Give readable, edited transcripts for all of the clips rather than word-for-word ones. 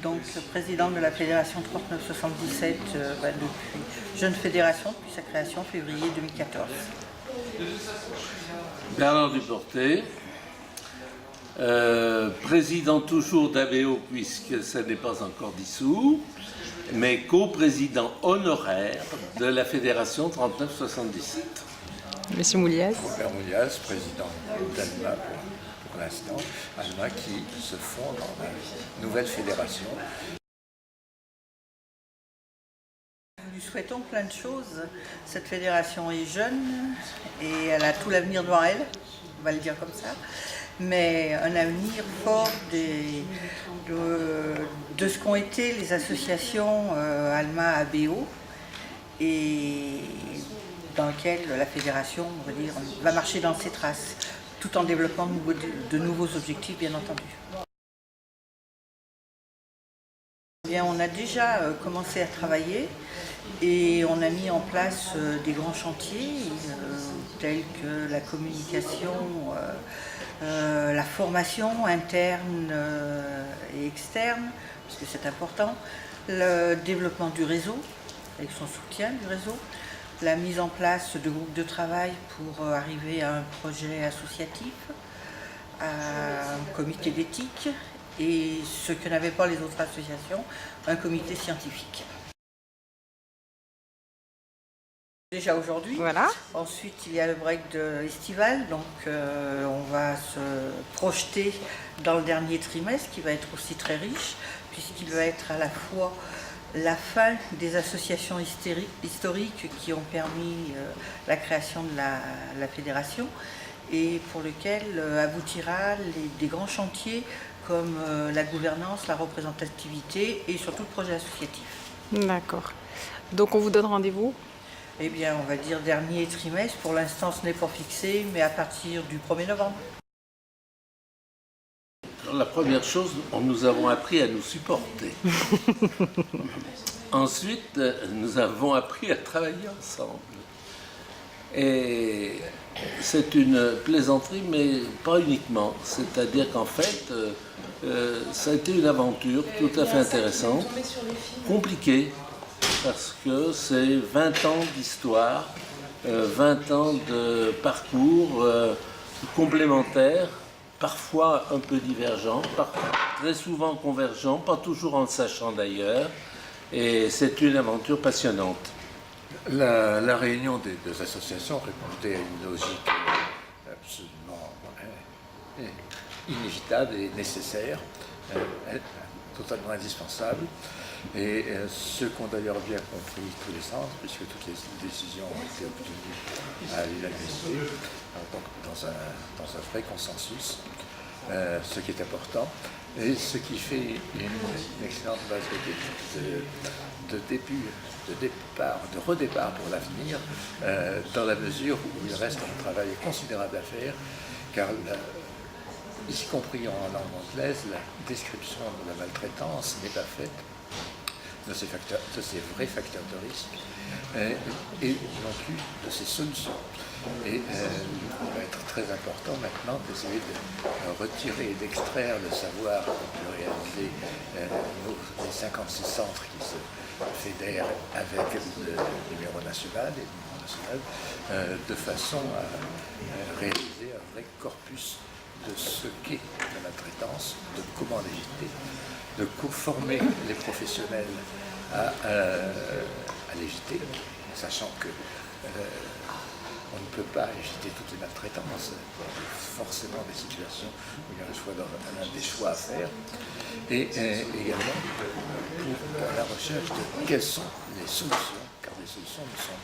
donc présidente de la Fédération 3977 depuis Jeune Fédération, depuis sa création février 2014. Bernard Duporté, président toujours d'ABO puisque ça n'est pas encore dissous, mais co-président honoraire de la Fédération 3977. Monsieur Moulias. Robert Moulias, président d'ALMA pour l'instant, ALMA qui se fonde en une nouvelle fédération. Nous lui souhaitons plein de choses. Cette fédération est jeune et elle a tout l'avenir devant elle, on va le dire comme ça, mais un avenir fort de ce qu'ont été les associations ALMA, ABO, et dans lequel la fédération, on va dire, va marcher dans ses traces, tout en développant de nouveaux objectifs, bien entendu. Bien, on a déjà commencé à travailler et on a mis en place des grands chantiers tels que la communication, la formation interne et externe, parce que c'est important, le développement du réseau, avec son soutien du réseau, la mise en place de groupes de travail pour arriver à un projet associatif, à un comité d'éthique et ce que n'avaient pas les autres associations, un comité scientifique. Déjà aujourd'hui. Voilà. Ensuite, il y a le break estival, donc on va se projeter dans le dernier trimestre qui va être aussi très riche, puisqu'il va être à la fois la fin des associations historiques qui ont permis la création de la fédération et pour lequel aboutira des grands chantiers comme la gouvernance, la représentativité et surtout le projet associatif. D'accord. Donc on vous donne rendez-vous? Eh bien, on va dire dernier trimestre. Pour l'instant, ce n'est pas fixé, mais à partir du 1er novembre. La première chose, nous avons appris à nous supporter. Ensuite, nous avons appris à travailler ensemble. Et c'est une plaisanterie, mais pas uniquement. C'est-à-dire qu'en fait, ça a été une aventure tout à fait intéressante, compliquée, parce que c'est 20 ans d'histoire, 20 ans de parcours complémentaires, parfois un peu divergents, très souvent convergents, pas toujours en le sachant d'ailleurs, et c'est une aventure passionnante. La réunion des deux associations répondait à une logique absolument inévitable et nécessaire, totalement indispensable, et ce qu'ont d'ailleurs bien compris tous les centres, puisque toutes les décisions ont été obtenues à l'unanimité, donc dans un vrai consensus, ce qui est important, et ce qui fait une excellente base de redépart pour l'avenir, dans la mesure où il reste un travail considérable à faire, car y compris en langue anglaise, la description de la maltraitance n'est pas faite de ces vrais facteurs de risque et non plus de ces solutions. Et il va être très important maintenant d'essayer de retirer et d'extraire le savoir qu'on peut réaliser les 56 centres qui se fédèrent avec le numéro national et le numéro national, de façon à réaliser un vrai corpus de ce qu'est la maltraitance, de comment l'éviter, de former les professionnels à l'éviter, sachant que on ne peut pas éviter toutes les maltraitances. Il y a forcément des situations où il y a des choix à faire. Et également pour la recherche de quelles sont les solutions, car les solutions ne sont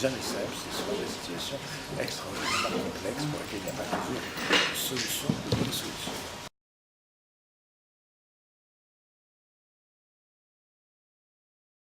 jamais simples, ce sont des situations extraordinairement complexes pour lesquelles il n'y a pas toujours de solution, de bonnes solutions.